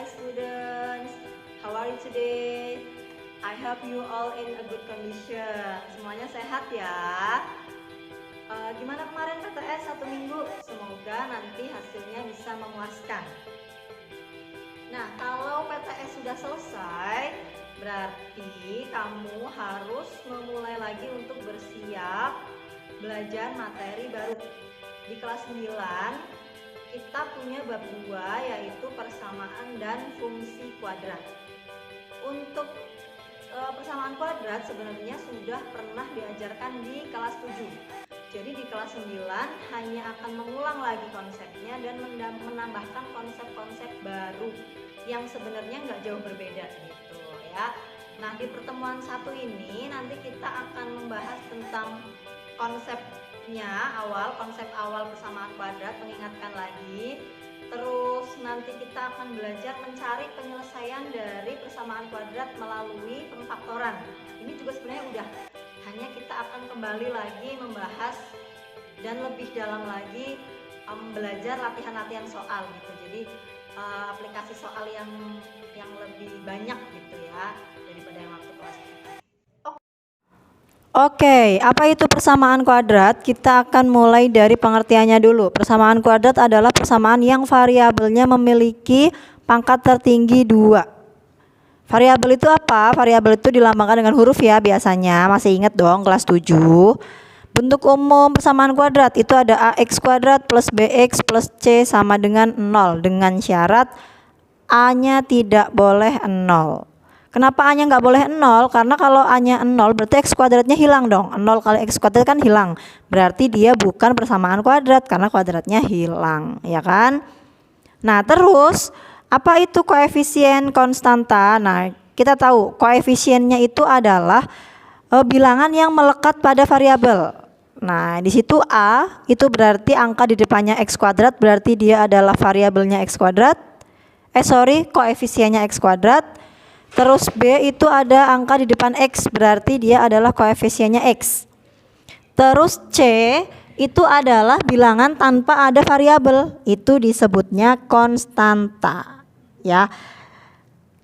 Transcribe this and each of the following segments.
students. How are you today? I hope you all in a good condition. Semuanya sehat ya. Gimana kemarin PTS 1 minggu? Semoga nanti hasilnya bisa memuaskan. Nah, kalau PTS sudah selesai, berarti kamu harus memulai lagi untuk bersiap belajar materi baru. Di kelas 9 kita punya bab 2 yaitu persamaan dan fungsi kuadrat. Untuk persamaan kuadrat sebenarnya sudah pernah diajarkan di kelas 7. Jadi di kelas 9 hanya akan mengulang lagi konsepnya dan menambahkan konsep-konsep baru yang sebenarnya nggak jauh berbeda gitu ya. Nah, di pertemuan 1 ini nanti kita akan membahas tentang konsep awal persamaan kuadrat, mengingatkan lagi. Terus nanti kita akan belajar mencari penyelesaian dari persamaan kuadrat melalui pemfaktoran. Ini juga sebenarnya udah, hanya kita akan kembali lagi membahas dan lebih dalam lagi belajar latihan-latihan soal gitu. Jadi aplikasi soal yang lebih banyak gitu ya daripada yang waktu kelas. Oke, apa itu persamaan kuadrat? Kita akan mulai dari pengertiannya dulu. Persamaan kuadrat adalah persamaan yang variabelnya memiliki pangkat tertinggi 2. Variabel itu apa? Variabel itu dilambangkan dengan huruf ya biasanya. Masih ingat dong kelas 7. Bentuk umum persamaan kuadrat itu ada ax kuadrat plus bx plus c sama dengan 0 dengan syarat a-nya tidak boleh 0. Kenapa A-nya nggak boleh 0? Karena kalau A-nya 0 berarti X kuadratnya hilang dong. 0 kali X kuadrat kan hilang. Berarti dia bukan persamaan kuadrat karena kuadratnya hilang, ya kan? Nah, terus apa itu koefisien konstanta? Nah, kita tahu koefisiennya itu adalah bilangan yang melekat pada variabel. Nah, di situ A itu berarti angka di depannya X kuadrat, berarti dia adalah variabelnya X kuadrat. Koefisiennya X kuadrat. Terus B itu ada angka di depan X, berarti dia adalah koefisiennya X. Terus C itu adalah bilangan tanpa ada variabel, itu disebutnya konstanta ya.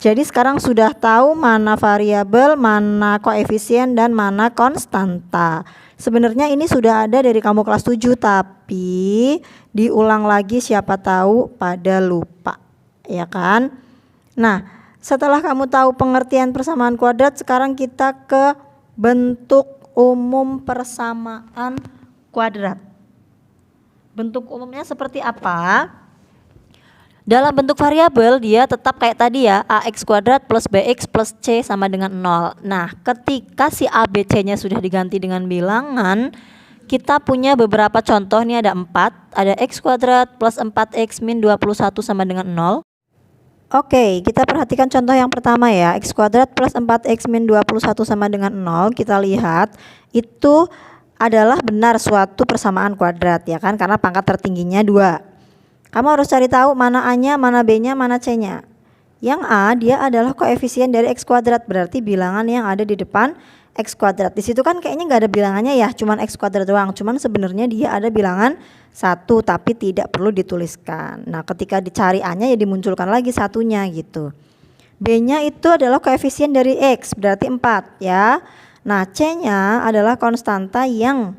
Jadi sekarang sudah tahu mana variabel, mana koefisien, dan mana konstanta. Sebenarnya ini sudah ada dari kamu kelas 7, tapi diulang lagi siapa tahu pada lupa, ya kan? Nah, setelah kamu tahu pengertian persamaan kuadrat, sekarang kita ke bentuk umum persamaan kuadrat. Bentuk umumnya seperti apa? Dalam bentuk variabel dia tetap kayak tadi ya, ax kuadrat plus bx plus c sama dengan 0. Nah, ketika si a, b, c-nya sudah diganti dengan bilangan, kita punya beberapa contoh, nih ada 4. Ada x kuadrat plus 4x min 21 sama dengan 0. Oke, kita perhatikan contoh yang pertama ya. X kuadrat plus 4x min 21 sama dengan 0. Kita lihat itu adalah benar suatu persamaan kuadrat ya kan, karena pangkat tertingginya 2. Kamu harus cari tahu mana A-nya, mana B-nya, mana C-nya. Yang A dia adalah koefisien dari x kuadrat, berarti bilangan yang ada di depan x kuadrat. Di situ kan kayaknya nggak ada bilangannya ya, cuman x kuadrat doang. Cuman sebenarnya dia ada bilangan 1 tapi tidak perlu dituliskan. Nah, ketika dicari A-nya ya dimunculkan lagi satunya gitu. B-nya itu adalah koefisien dari X, berarti 4 ya. Nah, C-nya adalah konstanta yang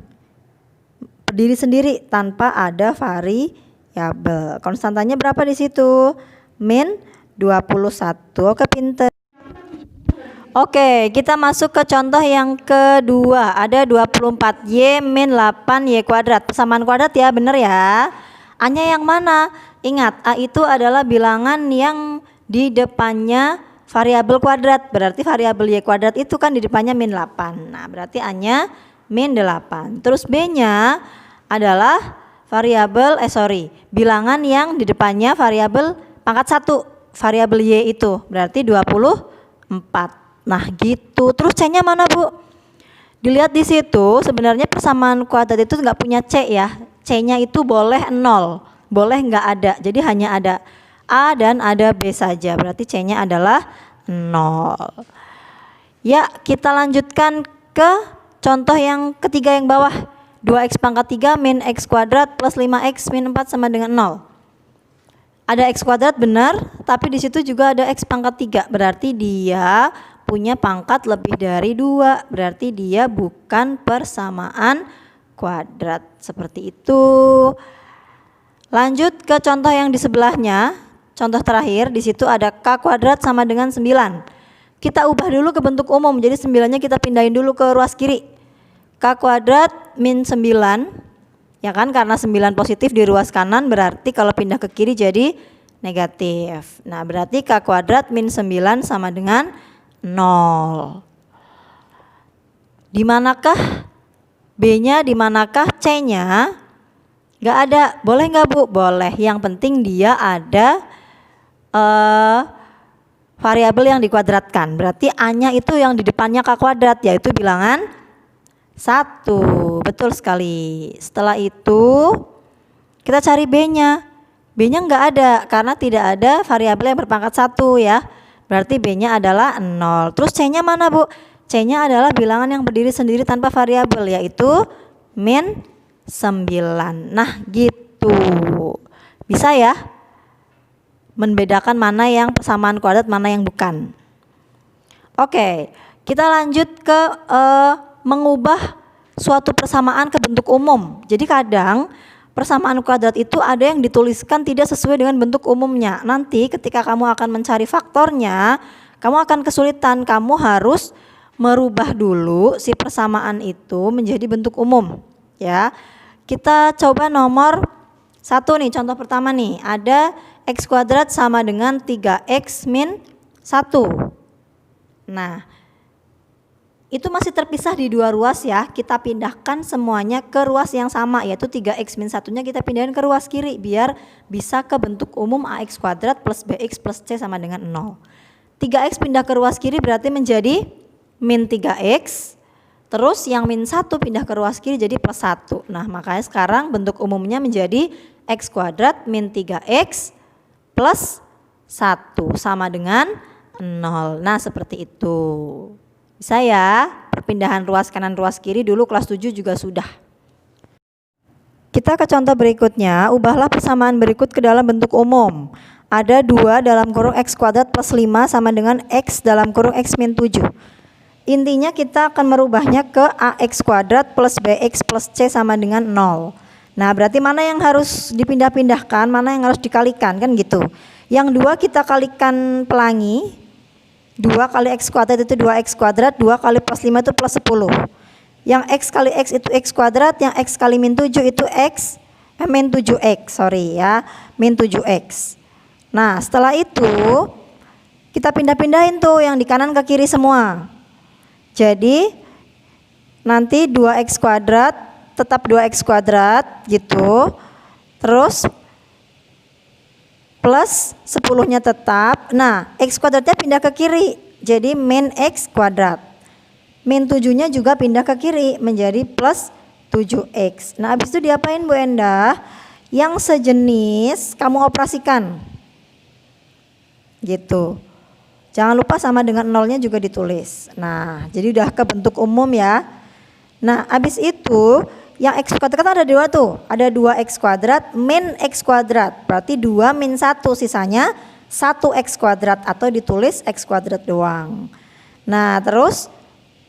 berdiri sendiri tanpa ada variabel. Konstantanya berapa di situ? Min 21. Oke, pinter. Oke, kita masuk ke contoh yang kedua. Ada 24y min 8y kuadrat. Persamaan kuadrat ya, bener ya. A-nya yang mana? Ingat, A itu adalah bilangan yang di depannya variabel kuadrat. Berarti variabel y kuadrat itu kan di depannya min 8. Nah, berarti A-nya min 8. Terus B-nya adalah bilangan yang di depannya variabel pangkat 1. Variabel y itu berarti 24. Nah gitu. Terus C-nya mana Bu? Dilihat di situ sebenarnya persamaan kuadrat itu nggak punya C ya. C-nya itu boleh 0, boleh nggak ada. Jadi hanya ada A dan ada B saja. Berarti C-nya adalah 0. Ya, kita lanjutkan ke contoh yang ketiga yang bawah. 2x pangkat 3 min x kuadrat plus 5x min 4 sama dengan 0. Ada X kuadrat benar, tapi di situ juga ada X pangkat 3. Berarti dia punya pangkat lebih dari 2. Berarti dia bukan persamaan kuadrat. Seperti itu. Lanjut ke contoh yang di sebelahnya. Contoh terakhir, di situ ada K kuadrat sama dengan 9. Kita ubah dulu ke bentuk umum. Jadi 9-nya kita pindahin dulu ke ruas kiri. K kuadrat min 9. Ya kan, karena 9 positif di ruas kanan, berarti kalau pindah ke kiri jadi negatif. Nah, berarti K kuadrat min 9 sama dengan 0. Di manakah B-nya, di manakah C-nya? Gak ada. Boleh gak Bu? Boleh. Yang penting dia ada variabel yang dikuadratkan. Berarti A-nya itu yang di depannya K kuadrat, yaitu bilangan 1. Betul sekali. Setelah itu kita cari B-nya. B-nya nggak ada karena tidak ada variabel yang berpangkat 1 ya. Berarti B-nya adalah 0. Terus C-nya mana Bu? C-nya adalah bilangan yang berdiri sendiri tanpa variabel, yaitu min 9. Nah gitu. Bisa ya membedakan mana yang persamaan kuadrat, mana yang bukan. Oke, kita lanjut ke mengubah suatu persamaan ke bentuk umum. Jadi kadang persamaan kuadrat itu ada yang dituliskan tidak sesuai dengan bentuk umumnya. Nanti ketika kamu akan mencari faktornya, kamu akan kesulitan. Kamu harus merubah dulu si persamaan itu menjadi bentuk umum. Ya, kita coba nomor 1 nih, contoh pertama nih. Ada X kuadrat sama dengan 3X min 1. Nah, itu masih terpisah di 2 ruas ya. Kita pindahkan semuanya ke ruas yang sama, yaitu 3X min 1-nya kita pindahin ke ruas kiri biar bisa ke bentuk umum AX kuadrat plus BX plus C sama dengan 0. 3X pindah ke ruas kiri berarti menjadi min 3X. Terus yang min 1 pindah ke ruas kiri jadi plus 1. Nah, makanya sekarang bentuk umumnya menjadi X kuadrat min 3X plus 1 sama dengan 0. Nah, seperti itu. Bisa ya, perpindahan ruas kanan ruas kiri dulu kelas 7 juga sudah. Kita ke contoh berikutnya, ubahlah persamaan berikut ke dalam bentuk umum. Ada 2 dalam kurung X kuadrat plus 5 sama dengan X dalam kurung X min 7. Intinya kita akan merubahnya ke AX kuadrat plus BX plus C sama dengan 0. Nah, berarti mana yang harus dipindah-pindahkan, mana yang harus dikalikan, kan gitu. Yang 2 kita kalikan pelangi. 2 kali X kuadrat itu 2X kuadrat, 2 kali plus 5 itu plus 10. Yang X kali X itu X kuadrat, yang X kali min 7 itu min 7X, min 7X. Nah, setelah itu kita pindah-pindahin tuh yang di kanan ke kiri semua. Jadi nanti 2X kuadrat tetap 2X kuadrat gitu. Terus plus 10-nya tetap. Nah, X kuadratnya pindah ke kiri jadi min X kuadrat. Min 7-nya juga pindah ke kiri menjadi plus 7X. Nah, habis itu diapain Bu Endah? Yang sejenis kamu operasikan gitu. Jangan lupa sama dengan nolnya juga ditulis. Nah, jadi udah ke bentuk umum ya. Nah, habis itu yang X kuadrat kan ada 2 tuh. Ada 2X kuadrat min X kuadrat. Berarti 2 min 1, sisanya 1X kuadrat atau ditulis X kuadrat doang. Nah, terus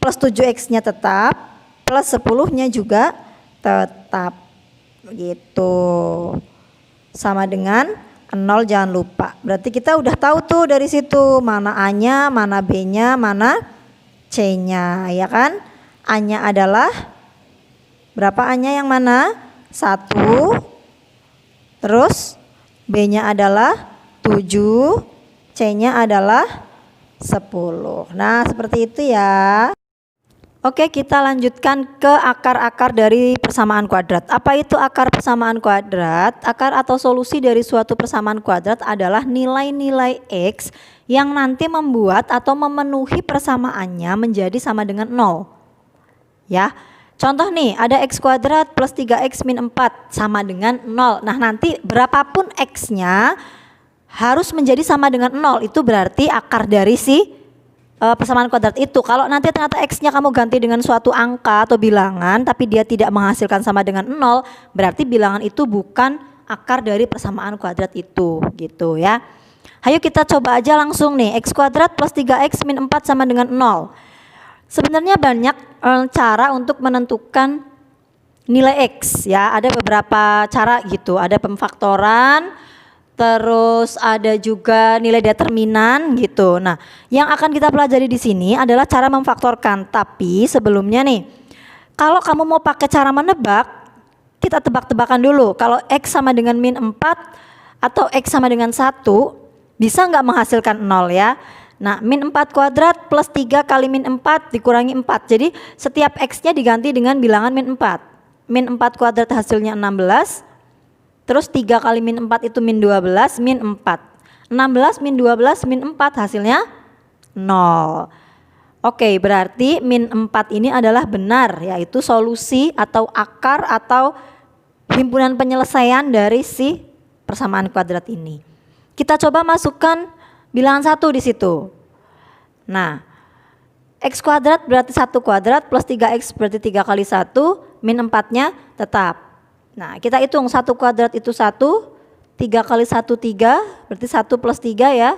plus 7X-nya tetap, plus 10-nya juga tetap. Gitu. Sama dengan 0 jangan lupa. Berarti kita udah tahu tuh dari situ mana A-nya, mana B-nya, mana C-nya, ya kan? A-nya adalah berapa? A-nya yang mana? 1. Terus B-nya adalah 7, C-nya adalah 10. Nah, seperti itu ya. Oke, kita lanjutkan ke akar-akar dari persamaan kuadrat. Apa itu akar persamaan kuadrat? Akar atau solusi dari suatu persamaan kuadrat adalah nilai-nilai X yang nanti membuat atau memenuhi persamaannya menjadi sama dengan 0. Ya. Contoh nih, ada X kuadrat plus 3X min 4 sama dengan 0. Nah, nanti berapapun X-nya harus menjadi sama dengan 0. Itu berarti akar dari si persamaan kuadrat itu. Kalau nanti ternyata X-nya kamu ganti dengan suatu angka atau bilangan, tapi dia tidak menghasilkan sama dengan 0, berarti bilangan itu bukan akar dari persamaan kuadrat itu gitu ya. Ayo kita coba aja langsung nih, x kuadrat plus 3x min 4 sama dengan 0. Sebenarnya banyak cara untuk menentukan nilai x ya, ada beberapa cara gitu, ada pemfaktoran, terus ada juga nilai determinan gitu. Nah, yang akan kita pelajari di sini adalah cara memfaktorkan. Tapi sebelumnya nih, kalau kamu mau pakai cara menebak, kita tebak-tebakan dulu. Kalau x sama dengan min 4 atau x sama dengan 1, bisa nggak menghasilkan 0 ya? Nah, min 4 kuadrat plus 3 kali min 4 dikurangi 4. Jadi setiap x-nya diganti dengan bilangan min 4. Min 4 kuadrat hasilnya 16. Terus 3 kali min 4 itu min 12, min 4. 16 min 12 min 4 hasilnya 0. Oke, berarti min 4 ini adalah benar, yaitu solusi atau akar atau himpunan penyelesaian dari si persamaan kuadrat ini. Kita coba masukkan bilangan 1 di situ. Nah, x kuadrat berarti 1 kuadrat plus 3x berarti 3 kali 1, min 4-nya tetap. Nah, kita hitung 1 kuadrat itu 1, 3 kali 1 3, berarti 1 plus 3 ya.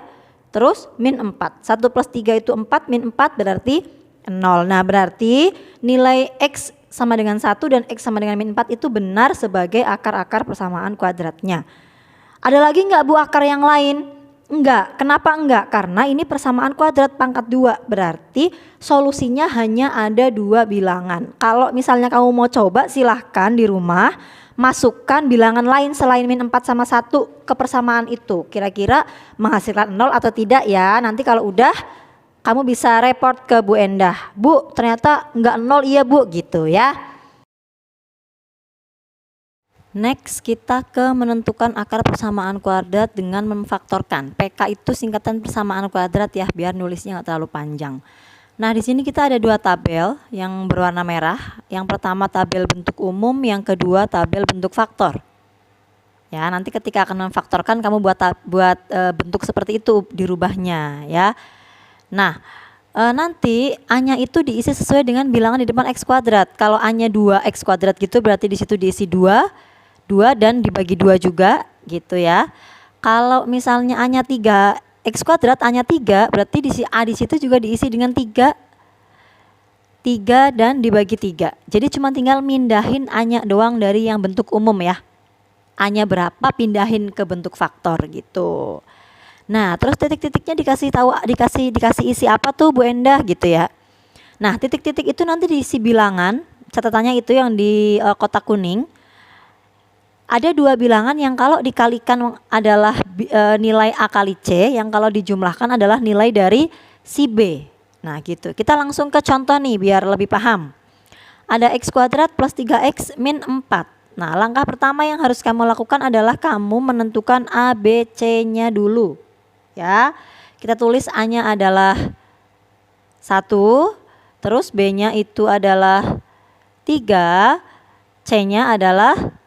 Terus min 4, 1 plus 3 itu 4, min 4 berarti 0. Nah, berarti nilai x sama dengan 1 dan x sama dengan min 4 itu benar sebagai akar-akar persamaan kuadratnya. Ada lagi nggak Bu akar yang lain? Enggak. Kenapa enggak? Karena ini persamaan kuadrat pangkat 2. Berarti solusinya hanya ada 2 bilangan. Kalau misalnya kamu mau coba, silahkan di rumah masukkan bilangan lain selain min 4 sama 1 ke persamaan itu. Kira-kira menghasilkan 0 atau tidak ya. Nanti kalau udah kamu bisa report ke Bu Endah. Bu, ternyata enggak 0, iya Bu, gitu ya. Next, kita ke menentukan akar persamaan kuadrat dengan memfaktorkan. PK itu singkatan persamaan kuadrat ya, biar nulisnya nggak terlalu panjang. Nah, di sini kita ada 2 tabel yang berwarna merah. Yang pertama tabel bentuk umum, yang kedua tabel bentuk faktor. Ya, nanti ketika akan memfaktorkan kamu buat bentuk seperti itu dirubahnya ya. Nah, nanti A-nya itu diisi sesuai dengan bilangan di depan x kuadrat. Kalau A-nya 2x kuadrat gitu, berarti di situ diisi 2 dan dibagi 2 juga gitu ya. Kalau misalnya A-nya 3 x kuadrat, A-nya 3, berarti A di situ juga diisi dengan 3 dan dibagi 3. Jadi cuma tinggal mindahin A-nya doang dari yang bentuk umum ya. A-nya berapa pindahin ke bentuk faktor gitu. Nah, terus titik-titiknya dikasih isi apa tuh Bu Endah gitu ya. Nah, titik-titik itu nanti diisi bilangan, catatannya itu yang di kotak kuning. Ada 2 bilangan yang kalau dikalikan adalah nilai A kali C, yang kalau dijumlahkan adalah nilai dari si B. Nah gitu, kita langsung ke contoh nih biar lebih paham. Ada x kuadrat plus 3x min 4. Nah, langkah pertama yang harus kamu lakukan adalah kamu menentukan A, B, C-nya dulu. Ya, kita tulis A-nya adalah 1, terus B-nya itu adalah 3, C-nya adalah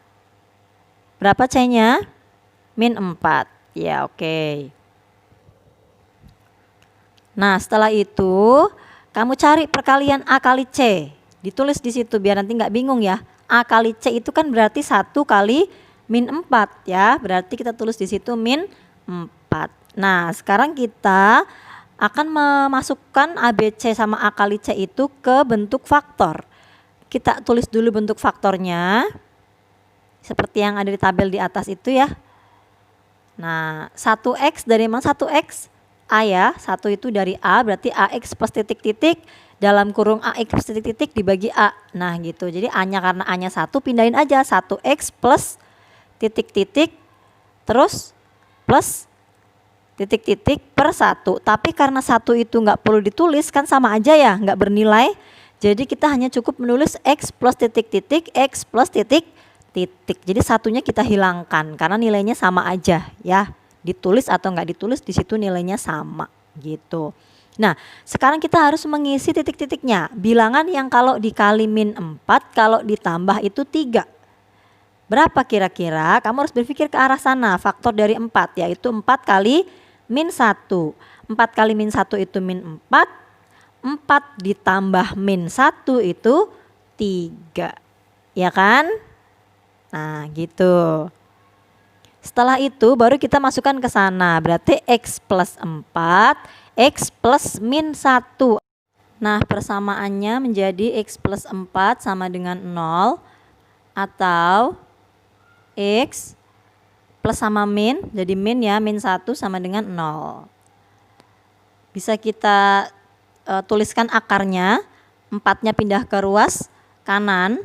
berapa C-nya? Min 4. Ya, oke. Nah, setelah itu kamu cari perkalian A kali C. Ditulis di situ biar nanti nggak bingung ya. A kali C itu kan berarti 1 kali min 4 ya. Berarti kita tulis di situ min 4. Nah, sekarang kita akan memasukkan ABC sama A kali C itu ke bentuk faktor. Kita tulis dulu bentuk faktornya. Seperti yang ada di tabel di atas itu ya. Nah, 1x dari mana? 1x A ya, 1 itu dari A, berarti AX plus titik-titik dalam kurung AX plus titik-titik dibagi A. Nah gitu, jadi A-nya karena A-nya 1 pindahin aja 1x plus titik-titik terus plus titik-titik per 1. Tapi karena 1 itu nggak perlu ditulis kan sama aja ya, nggak bernilai. Jadi kita hanya cukup menulis x plus titik-titik, x plus titik-titik. Jadi satunya kita hilangkan karena nilainya sama aja ya. Ditulis atau nggak ditulis di situ nilainya sama gitu. Nah, sekarang kita harus mengisi titik-titiknya. Bilangan yang kalau dikali min 4 kalau ditambah itu 3. Berapa kira-kira? Kamu harus berpikir ke arah sana. Faktor dari 4 yaitu 4 kali min 1. 4 kali min 1 itu min 4. 4 ditambah min 1 itu 3. Ya kan? Nah gitu. Setelah itu baru kita masukkan ke sana. Berarti X plus 4, X plus min 1. Nah, persamaannya menjadi X plus 4 sama dengan 0 atau X plus sama min, jadi min ya, min 1 sama dengan 0. Bisa kita tuliskan akarnya, 4-nya pindah ke ruas kanan,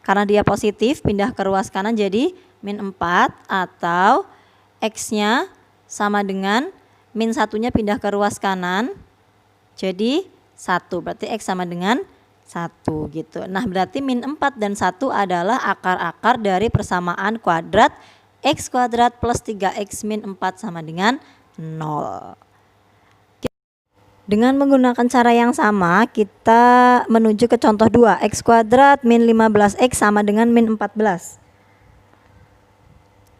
karena dia positif, pindah ke ruas kanan jadi min 4, atau X-nya sama dengan min 1-nya pindah ke ruas kanan, jadi 1, berarti X sama dengan 1 gitu. Nah, berarti min 4 dan 1 adalah akar-akar dari persamaan kuadrat X kuadrat plus 3X min 4 sama dengan 0. Dengan menggunakan cara yang sama, kita menuju ke contoh 2. X kuadrat min 15X sama dengan min 14.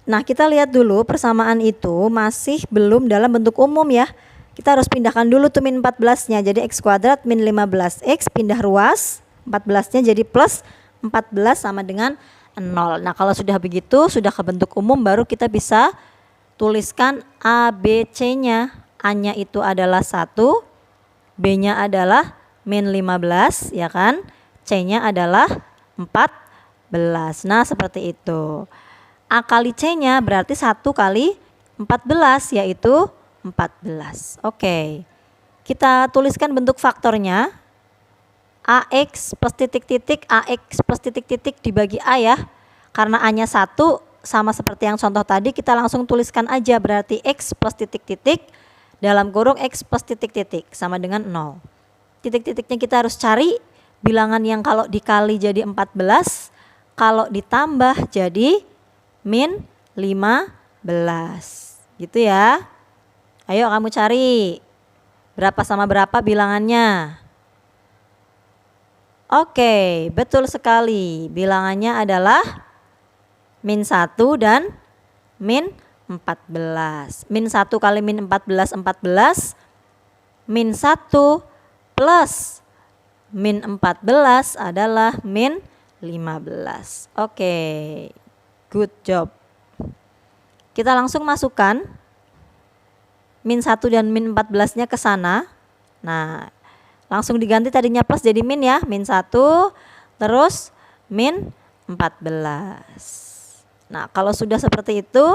Nah, kita lihat dulu persamaan itu masih belum dalam bentuk umum ya. Kita harus pindahkan dulu tuh min 14-nya. Jadi X kuadrat min 15X pindah ruas, 14-nya jadi plus 14 sama dengan 0. Nah, kalau sudah begitu, sudah ke bentuk umum, baru kita bisa tuliskan A, B, C-nya. A-nya itu adalah 1, B-nya adalah min 15, ya kan? C-nya adalah 14. Nah, seperti itu. A kali C-nya berarti 1 kali 14, yaitu 14. Oke. Kita tuliskan bentuk faktornya. AX plus titik-titik, AX plus titik-titik dibagi A ya. Karena A-nya 1, sama seperti yang contoh tadi, kita langsung tuliskan aja. Berarti X plus titik-titik dalam kurung X plus titik-titik sama dengan 0. Titik-titiknya kita harus cari bilangan yang kalau dikali jadi 14, kalau ditambah jadi min 15. Gitu ya. Ayo kamu cari berapa sama berapa bilangannya. Oke, betul sekali. Bilangannya adalah min 1 dan min 14. Min 1 kali min 14, 14. Min 1 plus min 14 adalah min 15. Oke, good job. Kita langsung masukkan min 1 dan min 14-nya ke sana. Nah, langsung diganti tadinya plus jadi min ya. Min 1 terus min 14. Nah, kalau sudah seperti itu,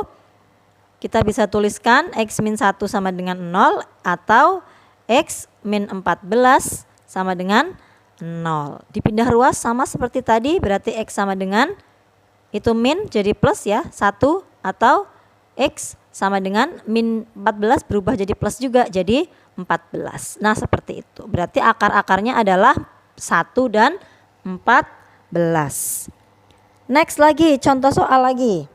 kita bisa tuliskan X min 1 sama dengan 0 atau X min 14 sama dengan 0. Dipindah ruas sama seperti tadi, berarti X sama dengan itu min jadi plus ya, 1, atau X sama dengan min 14 berubah jadi plus juga, jadi 14. Nah, seperti itu. Berarti akar-akarnya adalah 1 dan 14. Next lagi, contoh soal lagi.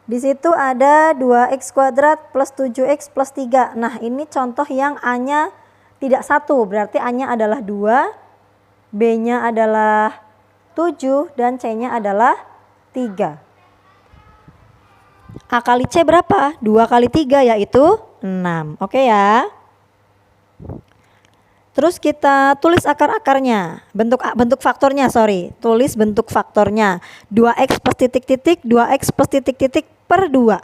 Di situ ada 2x kuadrat plus 7x plus 3. Nah, ini contoh yang A-nya tidak 1, berarti A-nya adalah 2, B-nya adalah 7, dan C-nya adalah 3. A kali C berapa? 2 kali 3 yaitu 6. Oke ya. Terus kita tulis akar-akarnya. Bentuk faktornya, sorry. Tulis bentuk faktornya. 2x plus titik-titik, 2x plus titik-titik per 2.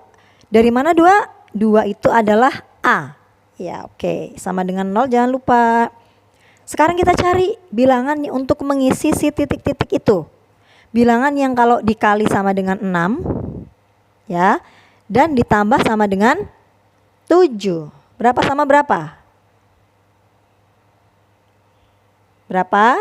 Dari mana 2? 2 itu adalah A. Ya, oke. Sama dengan 0, jangan lupa. Sekarang kita cari bilangan untuk mengisi si titik-titik itu. Bilangan yang kalau dikali sama dengan 6. Ya, dan ditambah sama dengan 7. Berapa sama berapa? Berapa?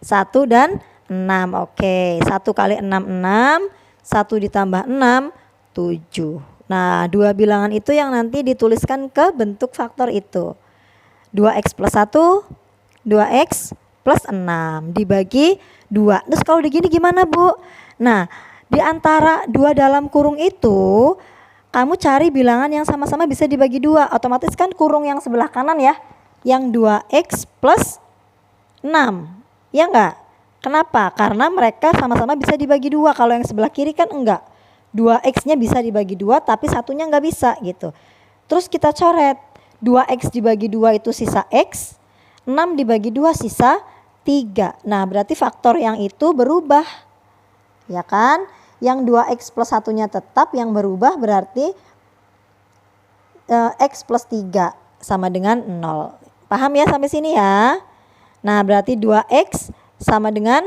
1 dan 6. Oke, 1 kali 6, 6. 1 ditambah 6, 7. Nah, dua bilangan itu yang nanti dituliskan ke bentuk faktor itu. 2x plus 1, 2x plus 6 dibagi 2. Terus kalau begini gimana, Bu? Nah, di antara 2 dalam kurung itu, kamu cari bilangan yang sama-sama bisa dibagi 2. Otomatis kan kurung yang sebelah kanan ya, yang 2x plus 6. Ya enggak? Kenapa? Karena mereka sama-sama bisa dibagi 2. Kalau yang sebelah kiri kan enggak. 2x-nya bisa dibagi 2, tapi satunya enggak bisa gitu. Terus kita coret. 2x dibagi 2 itu sisa x, 6 dibagi 2 sisa 3. Nah, berarti faktor yang itu berubah. Ya kan? Yang 2x plus 1-nya tetap, yang berubah berarti x plus 3 sama dengan 0. Paham ya sampai sini ya? Nah, berarti 2x sama dengan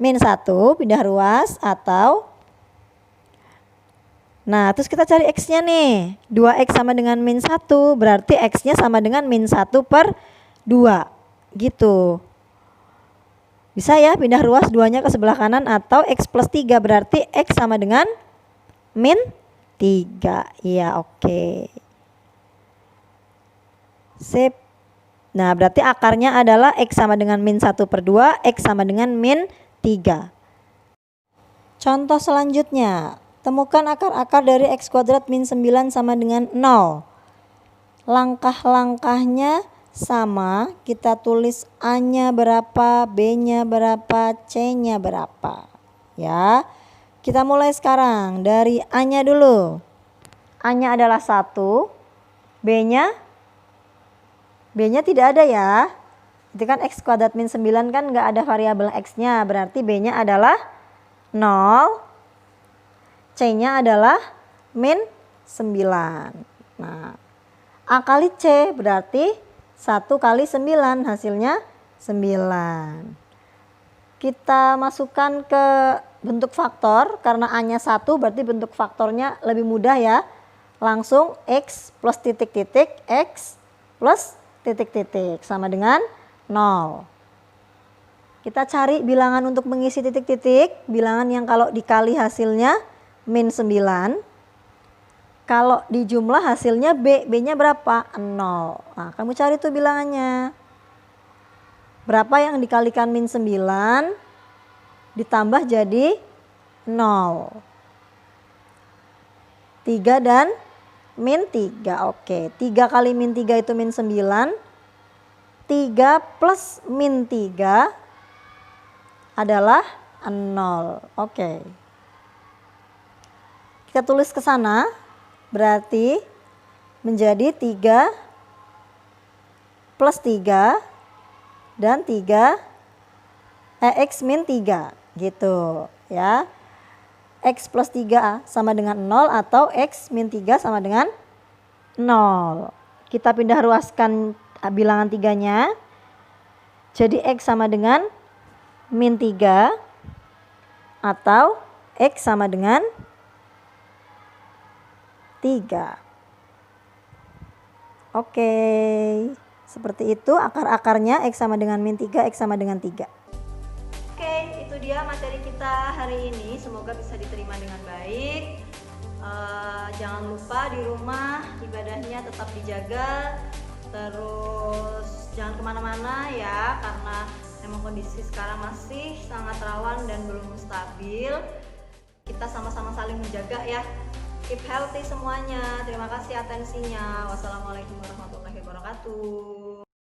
min 1, pindah ruas atau, nah terus kita cari x-nya nih. 2x sama dengan min 1, berarti x-nya sama dengan min 1 per 2. Gitu. Bisa ya pindah ruas 2-nya ke sebelah kanan, atau x plus 3 berarti x sama dengan min 3. Iya, oke. Sip. Nah, berarti akarnya adalah x sama dengan min 1 per 2, x sama dengan min 3. Contoh selanjutnya, temukan akar-akar dari x kuadrat min 9 sama dengan 0. Langkah-langkahnya sama, kita tulis A-nya berapa, B-nya berapa, C-nya berapa. Ya. Kita mulai sekarang dari A-nya dulu. A-nya adalah 1, B-nya tidak ada ya. Itu kan x kuadrat min 9 kan nggak ada variabel x-nya, berarti B-nya adalah 0, C-nya adalah min 9. Nah, A kali C berarti 1 kali 9, hasilnya 9. Kita masukkan ke bentuk faktor, karena A-nya 1 berarti bentuk faktornya lebih mudah ya. Langsung x plus titik-titik, x plus titik-titik sama dengan 0. Kita cari bilangan untuk mengisi titik-titik, bilangan yang kalau dikali hasilnya min 9. Kalau dijumlah hasilnya B-nya berapa? 0. Nah, kamu cari tuh bilangannya. Berapa yang dikalikan min 9 ditambah jadi 0. 3 dan min 3. Oke, 3 kali min 3 itu min 9. 3 plus min 3 adalah 0. Oke. Kita tulis ke sana. Berarti menjadi 3 plus 3 dan 3 x min 3 gitu ya. X plus 3 sama dengan 0 atau x min 3 sama dengan 0. Kita pindah ruaskan bilangan 3-nya. Jadi x sama dengan min 3 atau x sama dengan 3. Oke, seperti itu akar-akarnya, x sama dengan min 3, x sama dengan 3. Oke, itu dia materi kita hari ini, semoga bisa diterima dengan baik. Jangan lupa di rumah ibadahnya tetap dijaga, terus jangan kemana-mana ya, karena memang kondisi sekarang masih sangat rawan dan belum stabil. Kita sama-sama saling menjaga ya. Keep healthy semuanya. Terima kasih atensinya. Wassalamualaikum warahmatullahi wabarakatuh.